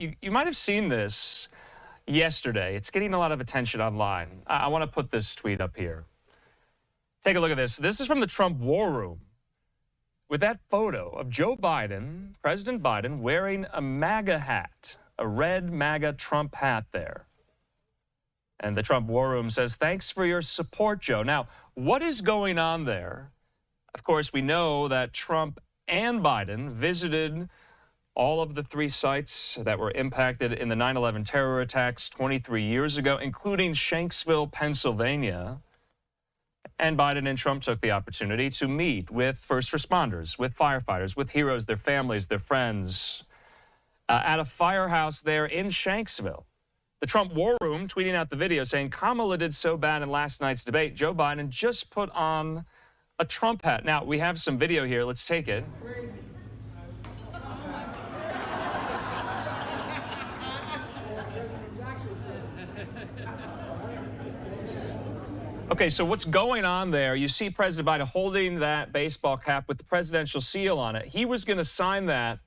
You might have seen this yesterday. It's getting a lot of attention online. I want to put this tweet up here. Take a look at this. This is from the Trump War Room with that photo of Joe Biden, President Biden, wearing a MAGA hat, a red MAGA Trump hat there. And the Trump War Room says, "Thanks for your support, Joe." Now, what is going on there? Of course, we know that Trump and Biden visited all of the 3 sites that were impacted in the 9/11 terror attacks 23 years ago, including Shanksville, Pennsylvania. And Biden and Trump took the opportunity to meet with first responders, with firefighters, with heroes, their families, their friends, at a firehouse there in Shanksville. The Trump War Room tweeting out the video saying, "Kamala did so bad in last night's debate, Joe Biden just put on a Trump hat." Now, we have some video here. Let's take it. Okay, so what's going on there? You see President Biden holding that baseball cap with the presidential seal on it. He was going to sign that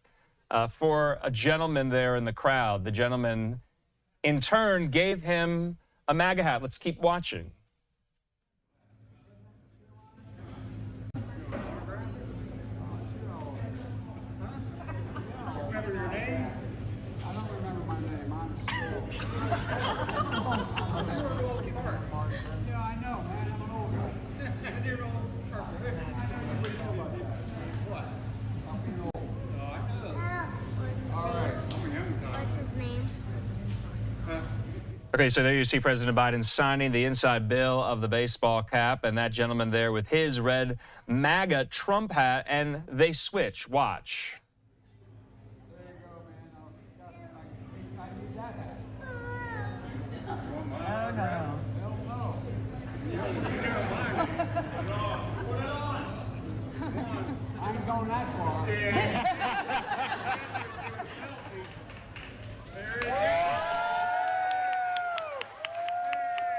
for a gentleman there in the crowd. The gentleman, in turn, gave him a MAGA hat. Let's keep watching. Okay, so there you see President Biden signing the inside bill of the baseball cap, and that gentleman there with his red MAGA Trump hat, and they switch. Watch. There you go, man. I need that hat. Oh, no. No. Put it on. I ain't going that far. There it is.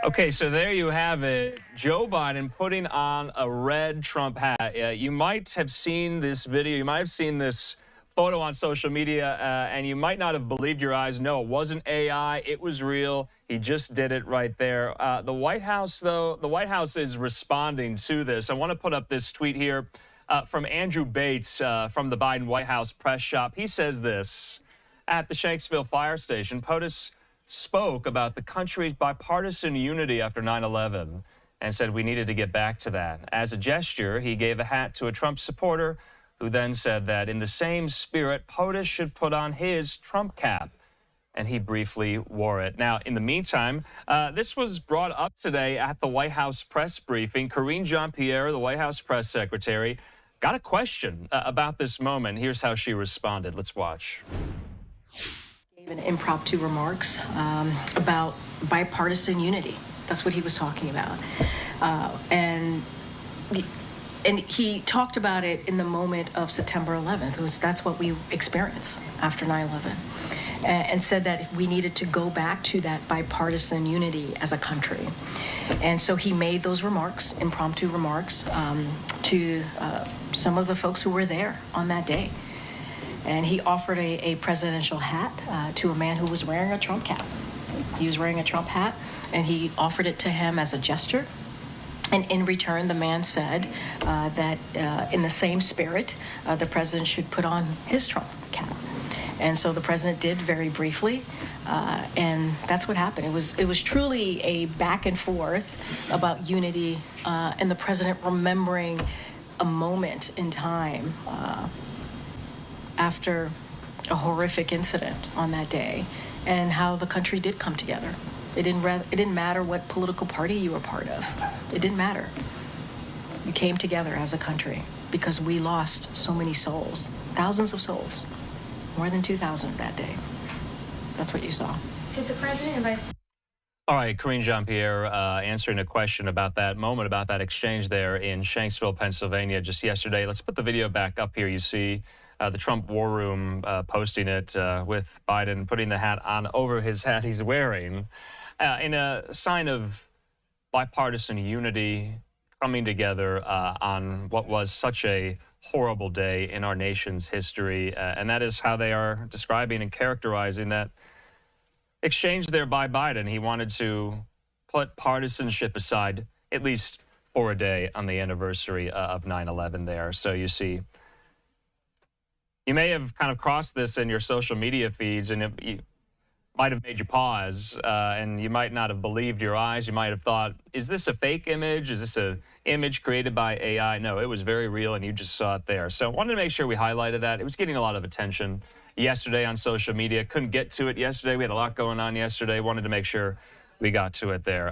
Okay, so there you have it. Joe Biden putting on a red Trump hat. You might have seen this video. You might have seen this photo on social media, and you might not have believed your eyes. No, it wasn't AI. It was real. He just did it right there. The White House, though, the White House is responding to this. I want to put up this tweet here from Andrew Bates from the Biden White House press shop. He says this: at the Shanksville Fire Station, POTUS spoke about the country's bipartisan unity after 9/11 and said we needed to get back to that. As a gesture, he gave a hat to a Trump supporter who then said that in the same spirit, POTUS should put on his Trump cap, and he briefly wore it. Now, in the meantime, this was brought up today at the White House press briefing. Karine Jean-Pierre, the White House press secretary, got a question about this moment. Here's how she responded. Let's watch. An impromptu remarks about bipartisan unity. That's what he was talking about. And he talked about it in the moment of September 11th. That's what we experienced after 9/11. And said that we needed to go back to that bipartisan unity as a country. And so he made those remarks, impromptu remarks, to some of the folks who were there on that day. And he offered a presidential hat to a man who was wearing a Trump cap. He was wearing a Trump hat, and he offered it to him as a gesture. And in return, the man said that in the same spirit, the president should put on his Trump cap. And so the president did very briefly, and that's what happened. It was truly a back and forth about unity, and the president remembering a moment in time after a horrific incident on that day, and how the country did come together. It didn't matter what political party you were part of. It didn't matter. You came together as a country because we lost so many souls, thousands of souls, more than 2,000 that day. That's what you saw. Did the president and vice All right, Karine Jean-Pierre answering a question about that moment, about that exchange there in Shanksville, Pennsylvania just yesterday. Let's put the video back up here. You see the Trump War Room posting it with Biden putting the hat on over his hat he's wearing in a sign of bipartisan unity, coming together on what was such a horrible day in our nation's history. And that is how they are describing and characterizing that exchange there by Biden. He wanted to put partisanship aside, at least for a day, on the anniversary of 9/11 there. So you see, you may have kind of crossed this in your social media feeds, and you might have made you pause, and you might not have believed your eyes. You might have thought, is this a fake image? Is this an image created by AI? No, it was very real, and you just saw it there. So I wanted to make sure we highlighted that. It was getting a lot of attention yesterday on social media. Couldn't get to it yesterday. We had a lot going on yesterday. Wanted to make sure we got to it there.